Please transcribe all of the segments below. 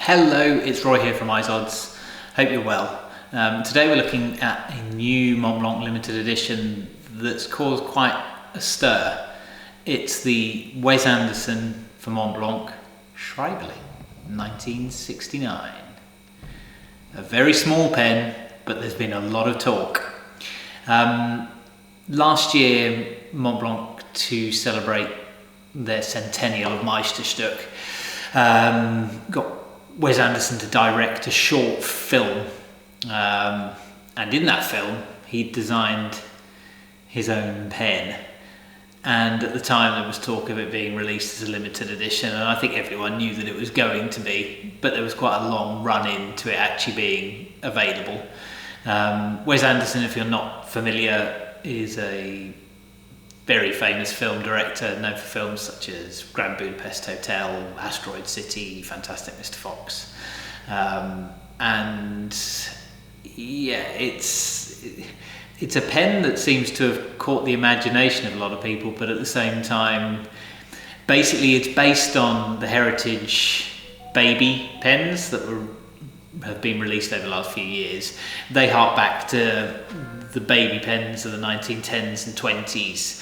Hello, it's Roy here from Eyes Odds. Hope you're well. Today we're looking at a new Montblanc limited edition that's caused quite a stir. It's the Wes Anderson for Montblanc Schreiberling 1969. A very small pen, but there's been a lot of talk. Last year, Montblanc, to celebrate their centennial of Meisterstück, got Wes Anderson to direct a short film, and in that film he designed his own pen, and at the time there was talk of it being released as a limited edition, and I think everyone knew that it was going to be, but there was quite a long run in to it actually being available. Wes Anderson, if you're not familiar, is a very famous film director, known for films such as Grand Budapest Hotel, Asteroid City, Fantastic Mr. Fox, and yeah, it's a pen that seems to have caught the imagination of a lot of people, but at the same time, basically it's based on the heritage baby pens that have been released over the last few years. They hark back to the baby pens of the 1910s and 20s,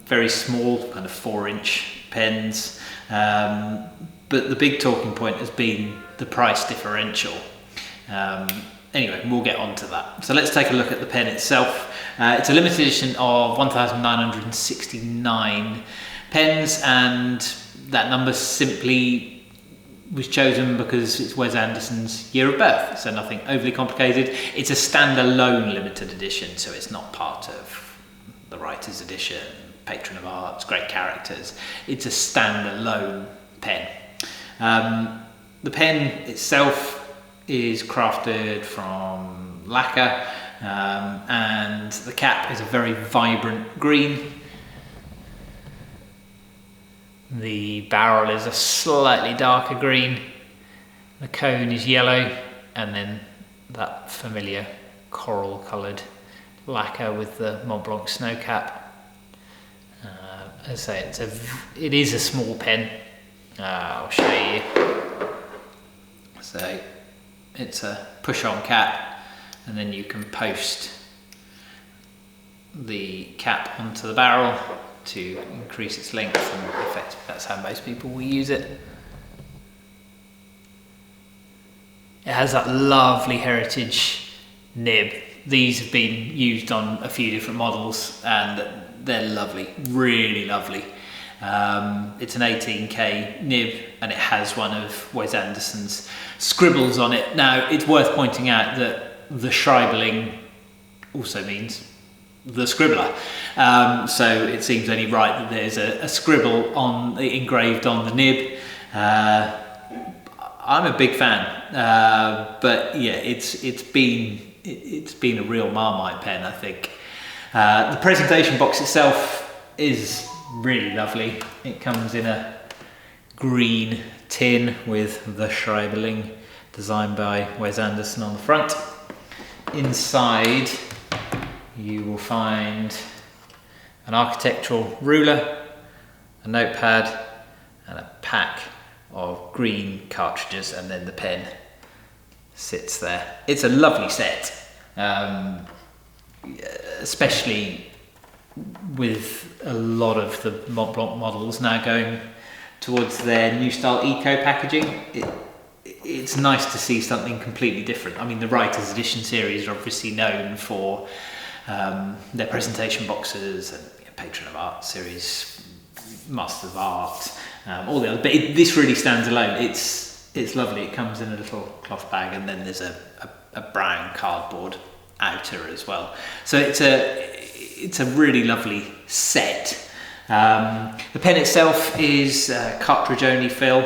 very small, kind of 4-inch pens, but the big talking point has been the price differential. Anyway, we'll get on to that. So let's take a look at the pen itself. It's a limited edition of 1,969 pens, and that number simply was chosen because it's Wes Anderson's year of birth, so nothing overly complicated. It's a standalone limited edition, so it's not part of the writer's edition, patron of arts, great characters. It's a standalone pen. The pen itself is crafted from lacquer, and the cap is a very vibrant green. The barrel is a slightly darker green, the cone is yellow, and then that familiar coral coloured lacquer with the Montblanc snow cap. As I say, it is a small pen. I'll show you. So it's a push-on cap, and then you can post the cap onto the barrel to increase its length, and effectively that's how most people will use it. It has that lovely heritage nib. These have been used on a few different models and they're lovely, really lovely. It's an 18K nib and it has one of Wes Anderson's scribbles on it. Now, it's worth pointing out that the Schreiberling also means the scribbler, so it seems only right that there's a scribble engraved on the nib. I'm a big fan, but yeah, it's been a real Marmite pen, I think. The presentation box itself is really lovely. It comes in a green tin with the Schreiberling designed by Wes Anderson on the front. Inside you will find an architectural ruler, a notepad, and a pack of green cartridges, and then the pen sits there. It's a lovely set, especially with a lot of the Montblanc models now going towards their new style eco packaging. It's nice to see something completely different. I mean, the Writer's Edition series are obviously known for their presentation boxes and Patron of Art series, Master of Art, all the other. But this really stands alone. It's lovely. It comes in a little cloth bag, and then there's a brown cardboard outer as well. So it's a really lovely set. The pen itself is cartridge only fill,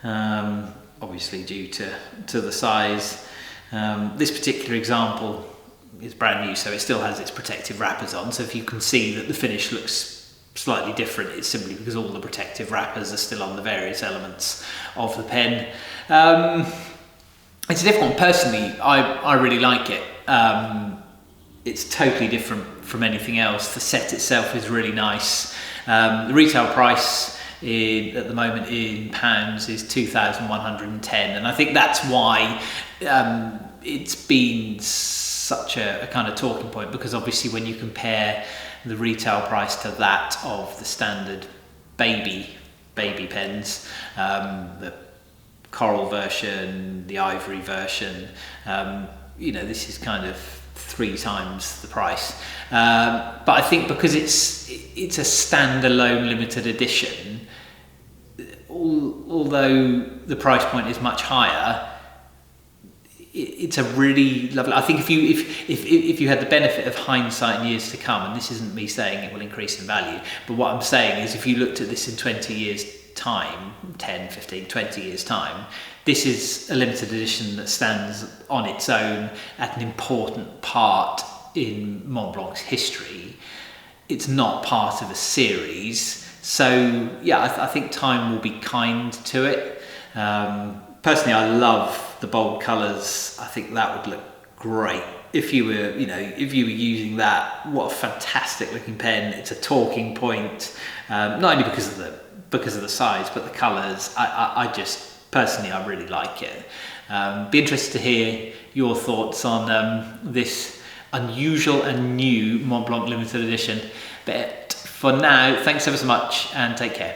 obviously due to the size. This particular example is brand new, so it still has its protective wrappers on, so if you can see that the finish looks slightly different, it's simply because all the protective wrappers are still on the various elements of the pen. It's a different one. Personally, I really like it. It's totally different from anything else. The set itself is really nice. The retail price at the moment in pounds is 2,110, and I think that's why it's been such a kind of talking point, because obviously when you compare the retail price to that of the standard baby pens, the coral version, the ivory version, this is kind of 3 times the price. But I think because it's a standalone limited edition, although the price point is much higher, it's a really lovely. I think if you had the benefit of hindsight in years to come, and this isn't me saying it will increase in value, but what I'm saying is if you looked at this in 20 years time, 10, 15, 20 years time, this is a limited edition that stands on its own at an important part in Montblanc's history. It's not part of a series, so yeah, I think time will be kind to it. Personally, I love the bold colours. I think that would look great if you were using that. What a fantastic looking pen! It's a talking point, not only because of the size, but the colours. I just personally, I really like it. Be interested to hear your thoughts on this unusual and new Montblanc limited edition. But for now, thanks ever so much and take care.